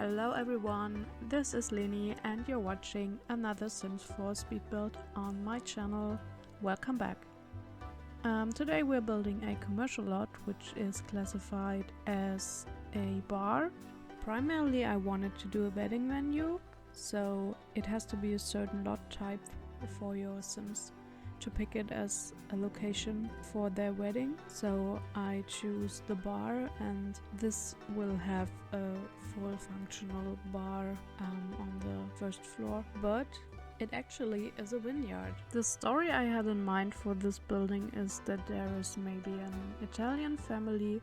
Hello everyone, this is Leni and you're watching another Sims 4 Speedbuild on my channel. Welcome back. Today we're building a commercial lot which is classified as a bar. Primarily I wanted to do a wedding venue, so it has to be a certain lot type for your Sims to pick it as a location for their wedding. So I choose the bar, and this will have a full functional bar on the first floor, but it actually is a vineyard. The story I had in mind for this building is that there is maybe an Italian family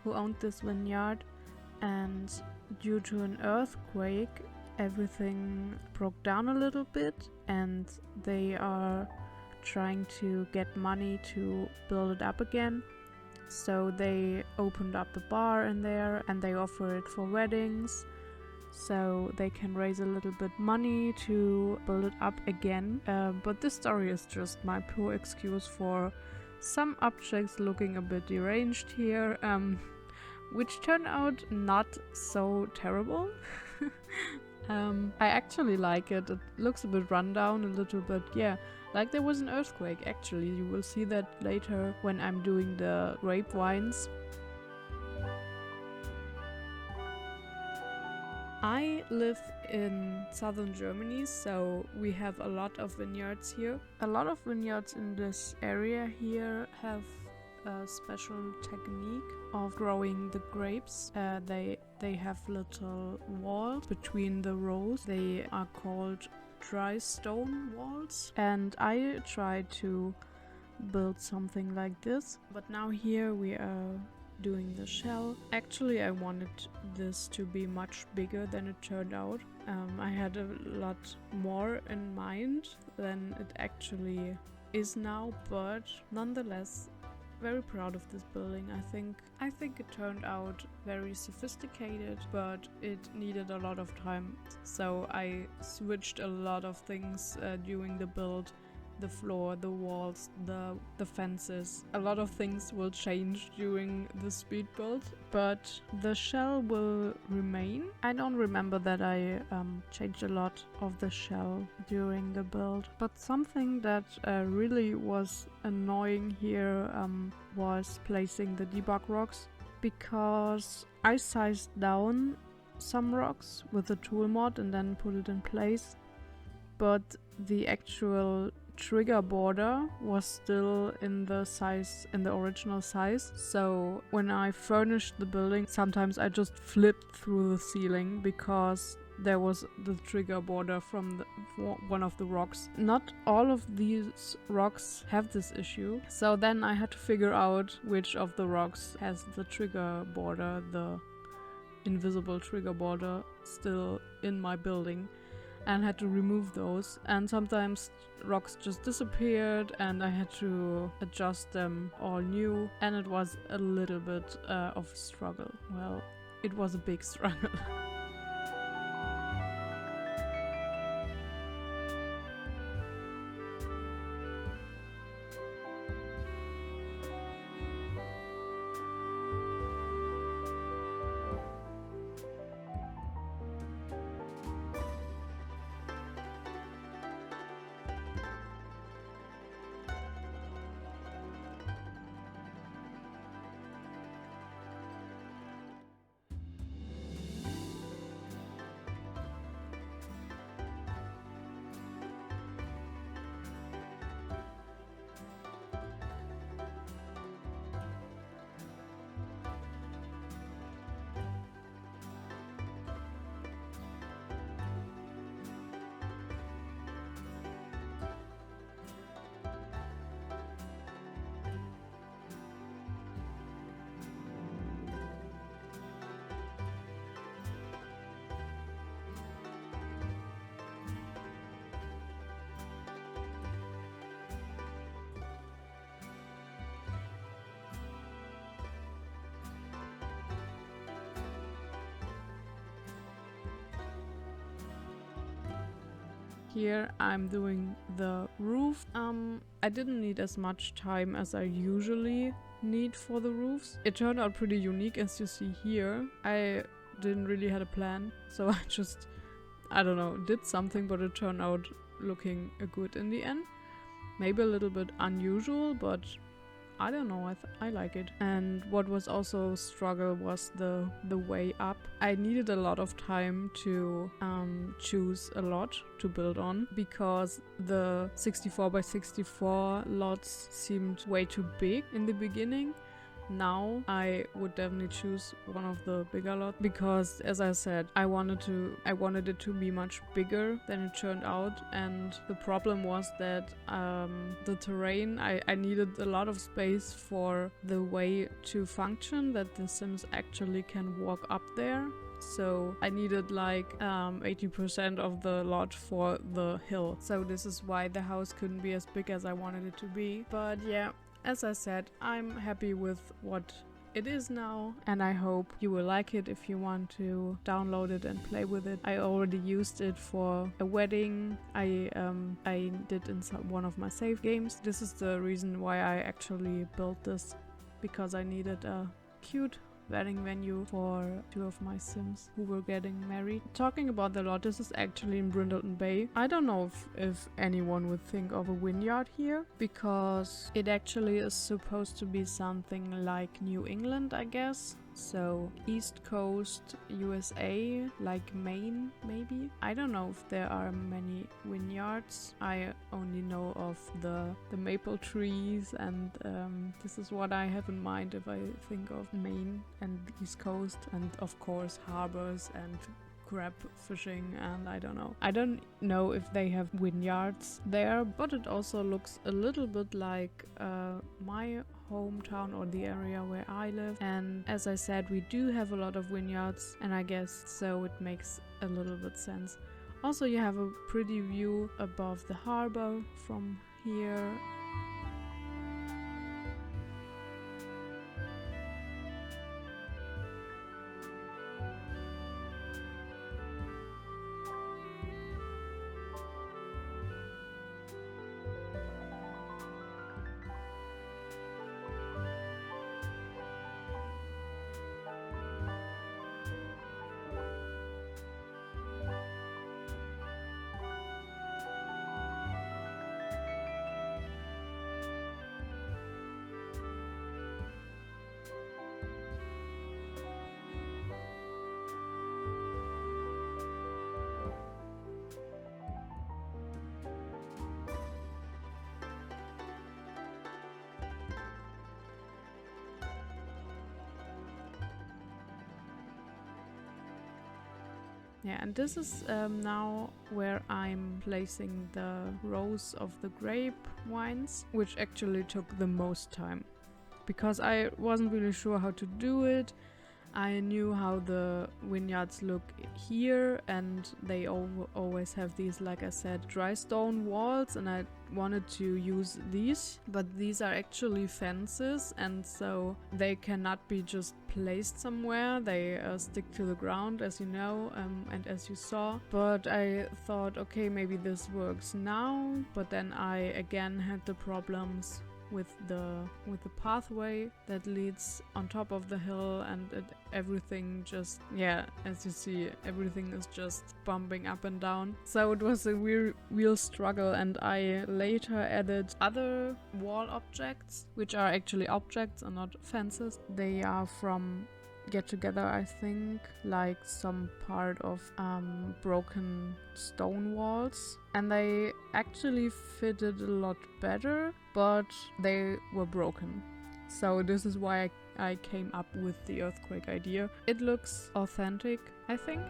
who owned this vineyard, and due to an earthquake everything broke down a little bit and they are trying to get money to build it up again. So they opened up a bar in there and they offer it for weddings, so they can raise a little bit money to build it up again. But this story is just my poor excuse for some objects looking a bit deranged here, which turn out not so terrible. I actually like it. It looks a bit rundown, a little bit, yeah, like there was an earthquake actually. You will see that later when I'm doing the grapevines. I live in southern Germany, so we have a lot of vineyards here. A lot of vineyards in this area here have a special technique of growing the grapes. They have little walls between the rows. They are called dry stone walls, and I tried to build something like this, but now here we are doing the shell. Actually I wanted this to be much bigger than it turned out. I had a lot more in mind than it actually is now, but nonetheless very proud of this building. I think it turned out very sophisticated, but it needed a lot of time. So I switched a lot of things during the build. The floor, the walls, the fences. A lot of things will change during the speed build, but the shell will remain. I don't remember that I changed a lot of the shell during the build, but something that really was annoying here was placing the debug rocks, because I sized down some rocks with a tool mod and then put it in place, but the actual trigger border was still in the original size. So when I furnished the building, sometimes I just flipped through the ceiling because there was the trigger border from one of the rocks. Not all of these rocks have this issue, so then I had to figure out which of the rocks has the trigger border, the invisible trigger border, still in my building, and had to remove those. And sometimes rocks just disappeared and I had to adjust them all new, and it was a little bit of a struggle. Well, it was a big struggle. Here I'm doing the roof. I didn't need as much time as I usually need for the roofs. It turned out pretty unique, as you see here. I didn't really had a plan, so I just, I don't know, did something, but it turned out looking good in the end. Maybe a little bit unusual, but I don't know, I like it. And what was also a struggle was the way up. I needed a lot of time to choose a lot to build on, because the 64 by 64 lots seemed way too big in the beginning. Now I would definitely choose one of the bigger lots, because as I said, I wanted it to be much bigger than it turned out. And the problem was that the terrain, I needed a lot of space for the way to function, that the Sims actually can walk up there. So I needed like 80% of the lot for the hill. So this is why the house couldn't be as big as I wanted it to be. But yeah, as I said, I'm happy with what it is now, and I hope you will like it if you want to download it and play with it. I already used it for a wedding I did in one of my save games. This is the reason why I actually built this, because I needed a cute wedding venue for 2 of my Sims who were getting married. Talking about the lot, this is actually in Brindleton Bay. I don't know if anyone would think of a vineyard here, because it actually is supposed to be something like New England, I guess. So East Coast USA, like Maine maybe. I don't know if there are many vineyards. I only know of the maple trees, and this is what I have in mind if I think of Maine and East Coast, and of course harbors and crab fishing, and I don't know if they have vineyards there, but it also looks a little bit like my hometown or the area where I live. And as I said, we do have a lot of vineyards, and I guess so it makes a little bit sense. Also, you have a pretty view above the harbor from here. Yeah, and this is now where I'm placing the rows of the grape wines, which actually took the most time, because I wasn't really sure how to do it. I knew how the vineyards look here, and they always have these, like I said, dry stone walls, and I wanted to use these, but these are actually fences, and so they cannot be just placed somewhere. They stick to the ground, as you know, and as you saw. But I thought, okay, maybe this works now, but then I again had the problems with the pathway that leads on top of the hill, and everything just, yeah, as you see, everything is just bumping up and down. So it was a real struggle, and I later added other wall objects, which are actually objects and not fences. They are from Get Together, I think, like some part of broken stone walls, and they actually fitted a lot better, but they were broken. So this is why I came up with the earthquake idea. It looks authentic, I think.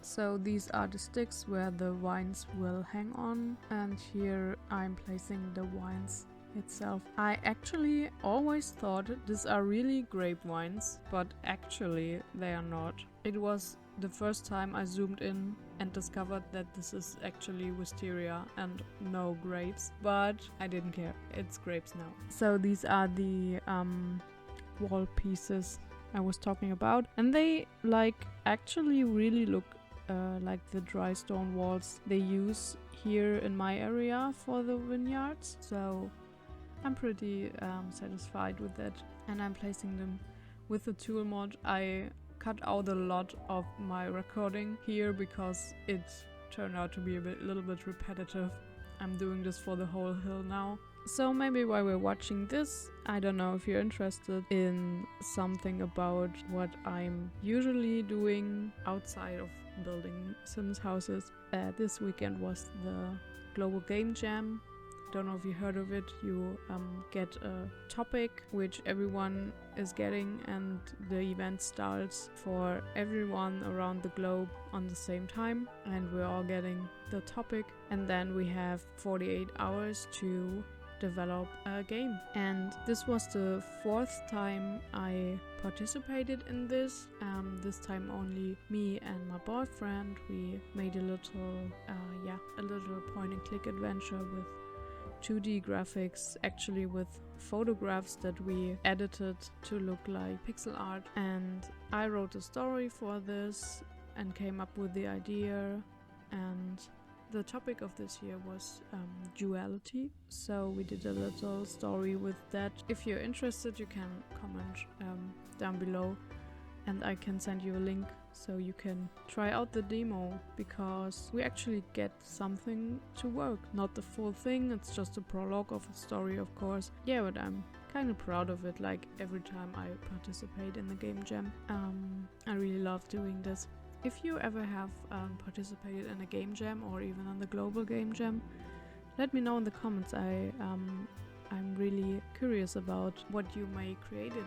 So these are the sticks where the vines will hang on, and here I'm placing the vines itself. I actually always thought these are really grapevines, but actually they are not. It was the first time I zoomed in and discovered that this is actually wisteria and no grapes, but I didn't care. It's grapes now. So these are the wall pieces I was talking about, and they actually really look like the dry stone walls they use here in my area for the vineyards. So I'm pretty satisfied with that, and I'm placing them with the tool mod. I cut out a lot of my recording here because it turned out to be a little bit repetitive. I'm doing this for the whole hill now. So maybe while we're watching this, I don't know if you're interested in something about what I'm usually doing outside of building Sims houses. This weekend was the Global Game Jam. Don't know if you heard of it. You get a topic which everyone is getting, and the event starts for everyone around the globe on the same time, and we're all getting the topic, and then we have 48 hours to develop a game. And this was the 4th time I participated in this. This time only me and my boyfriend. We made a little point and click adventure with 2D graphics, actually with photographs that we edited to look like pixel art. And I wrote a story for this and came up with the idea, and the topic of this year was duality. So we did a little story with that. If you're interested, you can comment down below and I can send you a link so you can try out the demo, because we actually get something to work. Not the full thing, it's just a prologue of a story, of course. Yeah, but I'm kind of proud of it, like every time I participate in the game jam. I really love doing this. If you ever have participated in a game jam or even on the global game jam, let me know in the comments. I'm really curious about what you may created.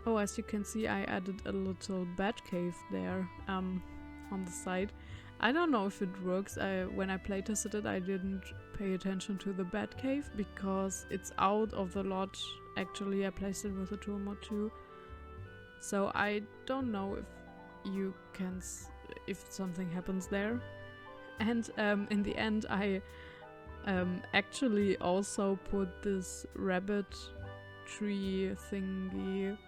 Oh, as you can see, I added a little bat cave there. on the side. I don't know if it works. When I playtested it, I didn't pay attention to the bat cave because it's out of the lot. Actually, I placed it with a tool mod too. So I don't know if you can, if something happens there. And in the end, I actually also put this rabbit tree thingy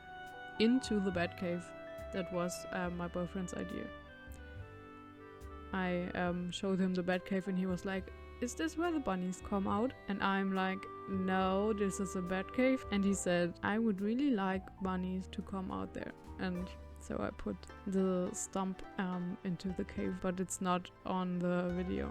into the bat cave. That was my boyfriend's idea. I showed him the bat cave and he was like, "Is this where the bunnies come out?" And I'm like, "No, this is a bat cave." And he said, "I would really like bunnies to come out there." And so I put the stump into the cave, but it's not on the video.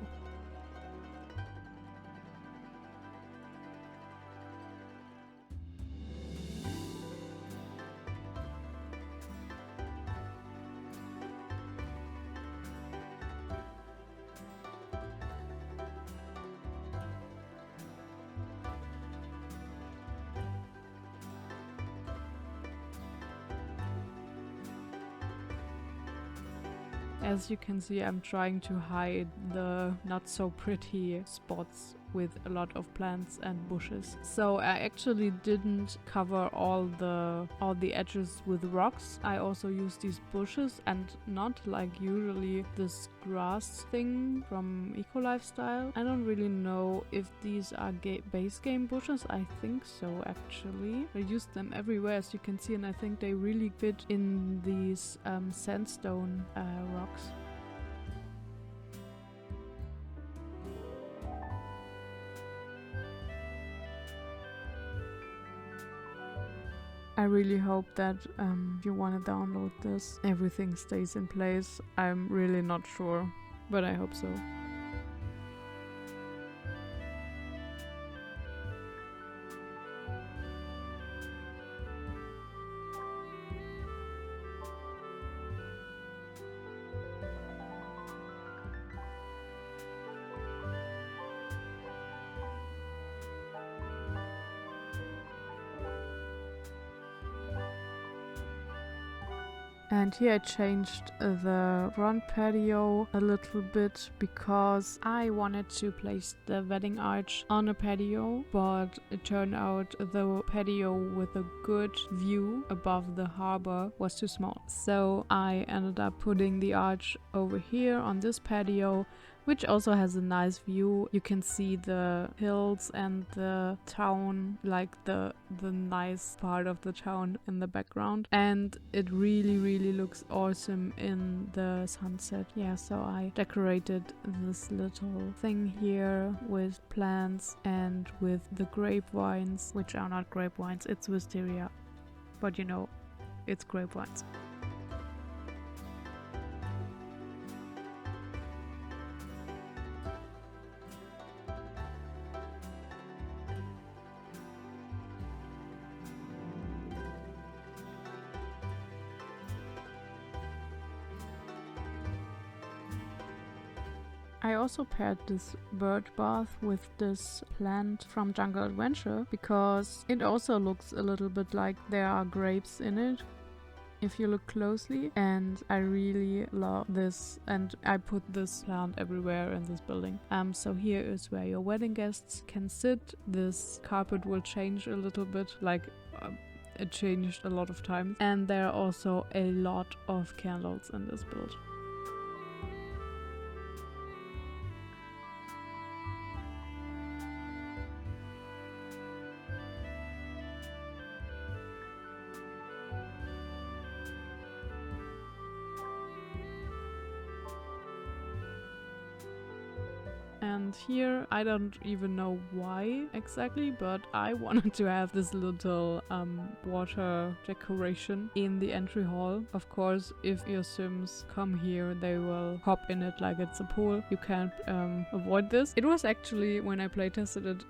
As you can see, I'm trying to hide the not so pretty spots with a lot of plants and bushes. So I actually didn't cover all the edges with rocks. I also used these bushes and not like usually this grass thing from Eco Lifestyle. I don't really know if these are base game bushes. I think so actually. I used them everywhere as you can see, and I think they really fit in these sandstone rocks. I really hope that if you want to download this, everything stays in place. I'm really not sure, but I hope so. And here I changed the front patio a little bit because I wanted to place the wedding arch on a patio, but it turned out the patio with a good view above the harbor was too small. So I ended up putting the arch over here on this patio, which also has a nice view. You can see the hills and the town, like the nice part of the town in the background. And it really looks awesome in the sunset. Yeah, so I decorated this little thing here with plants and with the grapevines, which are not grapevines, it's wisteria. But you know, it's grapevines. I also paired this bird bath with this plant from Jungle Adventure because it also looks a little bit like there are grapes in it if you look closely, and I really love this, and I put this plant everywhere in this building. So here is where your wedding guests can sit. This carpet will change a little bit, like it changed a lot of times, and there are also a lot of candles in this build. And here, I don't even know why exactly, but I wanted to have this little water decoration in the entry hall. Of course, if your Sims come here, they will hop in it like it's a pool. You can't avoid this. It was actually, when I playtested it,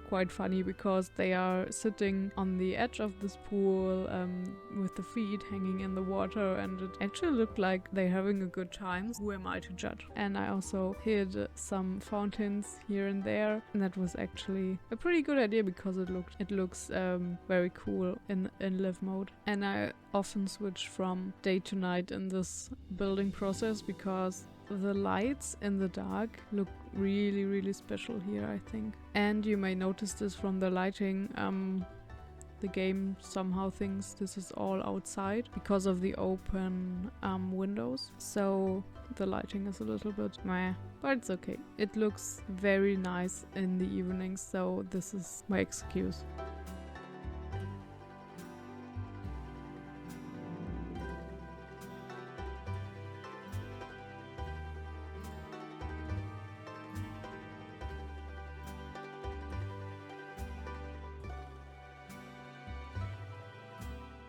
quite funny because they are sitting on the edge of this pool with the feet hanging in the water, and it actually looked like they're having a good time. Who am I to judge? And I also hid some fountains here and there, and that was actually a pretty good idea because it looks very cool in live mode. And I often switch from day to night in this building process because the lights in the dark look really, really special here, I think. And you may notice this from the lighting. The game somehow thinks this is all outside because of the open windows. So the lighting is a little bit meh, but it's okay. It looks very nice in the evenings, so this is my excuse.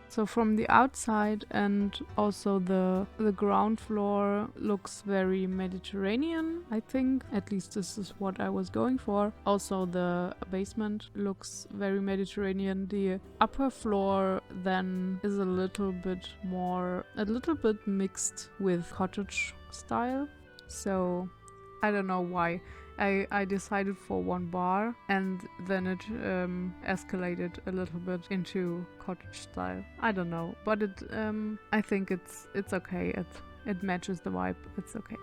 So from the outside, and also the ground floor looks very Mediterranean, I think. At least this is what I was going for. Also the basement looks very Mediterranean. The upper floor then is a little bit mixed with cottage style. So I don't know why. I decided for one bar, and then it escalated a little bit into cottage style. I don't know, but I think it's okay. It matches the vibe. It's okay.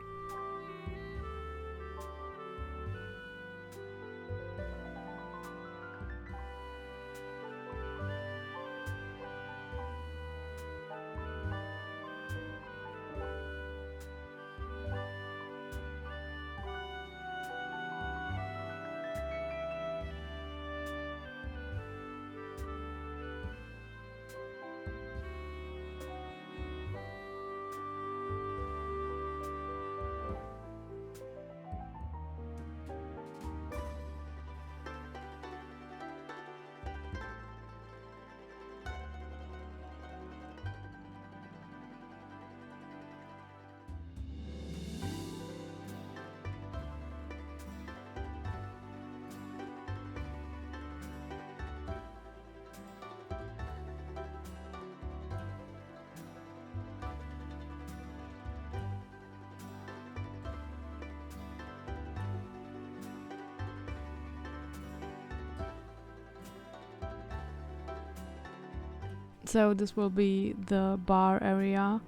So this will be the bar area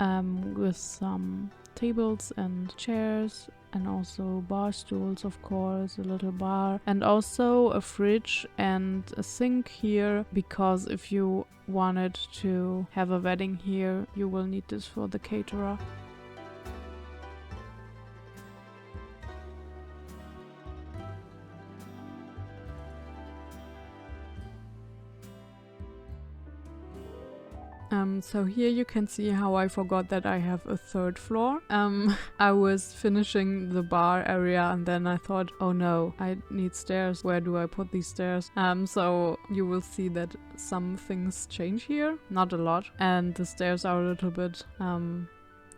with some tables and chairs, and also bar stools, of course, a little bar, and also a fridge and a sink here, because if you wanted to have a wedding here, you will need this for the caterer. So here you can see how I forgot that I have a third floor. I was finishing the bar area and then I thought, oh no, I need stairs. Where do I put these stairs? So you will see that some things change here, not a lot, and the stairs are a little bit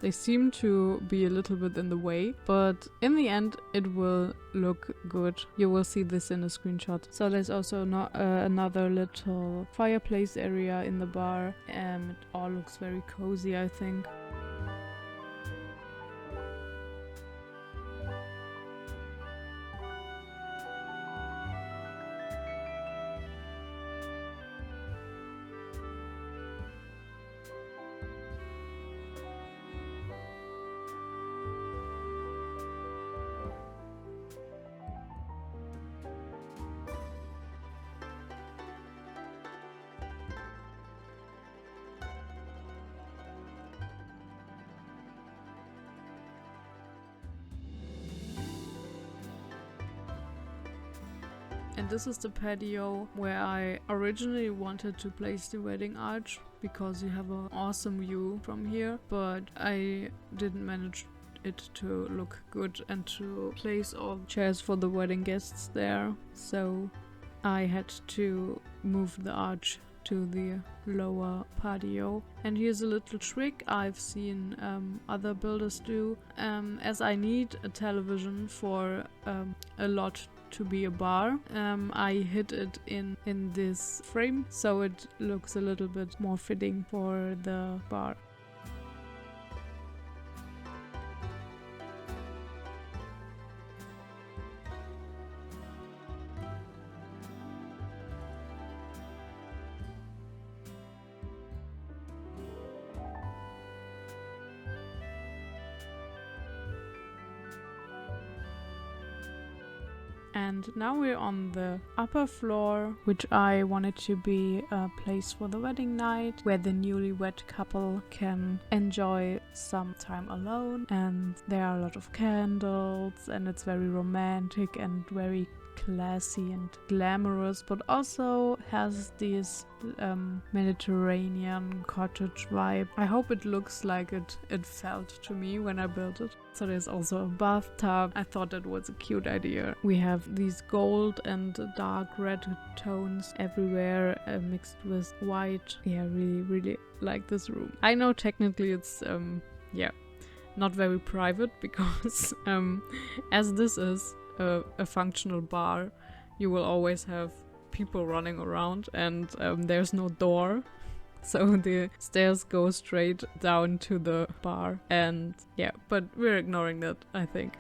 they seem to be a little bit in the way, but in the end it will look good. You will see this in a screenshot. So there's also another little fireplace area in the bar, and it all looks very cozy, I think. And this is the patio where I originally wanted to place the wedding arch, because you have an awesome view from here, but I didn't manage it to look good and to place all chairs for the wedding guests there. So I had to move the arch to the lower patio. And here's a little trick I've seen other builders do. As I need a television for a lot to be a bar. I hid it in this frame, so it looks a little bit more fitting for the bar. And now we're on the upper floor, which I wanted to be a place for the wedding night, where the newlywed couple can enjoy some time alone. And there are a lot of candles, and it's very romantic and very classy and glamorous, but also has this Mediterranean cottage vibe. I hope it looks like it felt to me when I built it. So there's also a bathtub. I thought that was a cute idea. We have these gold and dark red tones everywhere, mixed with white. Yeah, really like this room. I know technically it's not very private, because as this is a functional bar, you will always have people running around, and there's no door, so the stairs go straight down to the bar. And yeah, but we're ignoring that, I think.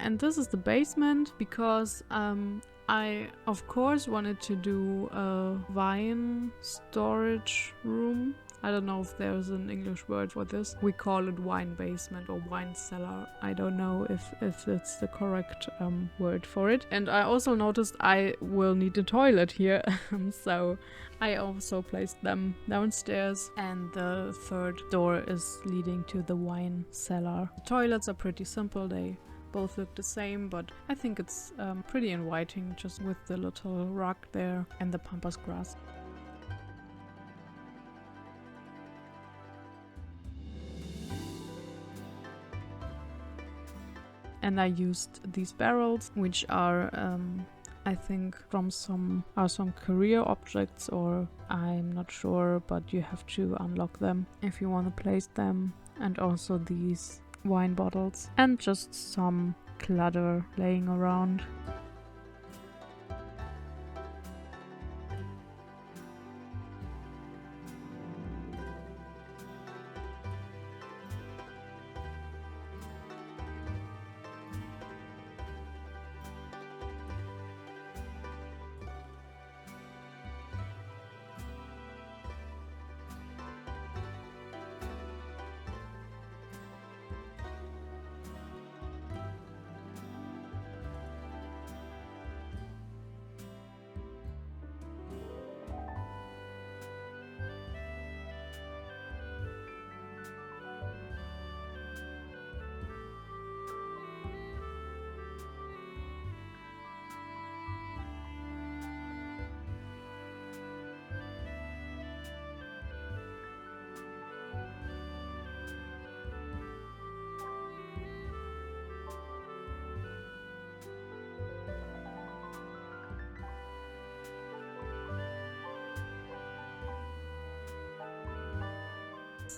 And this is the basement, because I of course wanted to do a wine storage room. I don't know if there's an English word for this. We call it wine basement or wine cellar. I don't know if it's the correct word for it. And I also noticed I will need a toilet here, so I also placed them downstairs, and the third door is leading to the wine cellar. The toilets are pretty simple. They both look the same, but I think it's pretty inviting, just with the little rock there and the pampas grass. And I used these barrels, which are I think from some career objects, or I'm not sure, but you have to unlock them if you want to place them. And also these wine bottles, and just some clutter laying around.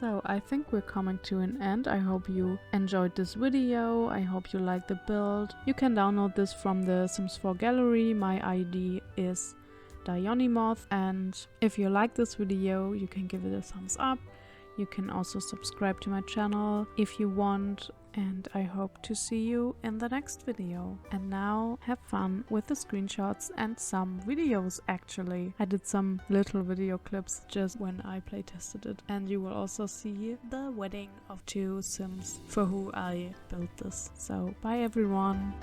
So I think we're coming to an end. I hope you enjoyed this video. I hope you liked the build. You can download this from the Sims 4 Gallery. My ID is dionymoth, and if you like this video, you can give it a thumbs up. You can also subscribe to my channel if you want, and I hope to see you in the next video. And now have fun with the screenshots and some videos. Actually, I did some little video clips just when I playtested it, and you will also see the wedding of 2 Sims for who I built this. So bye everyone.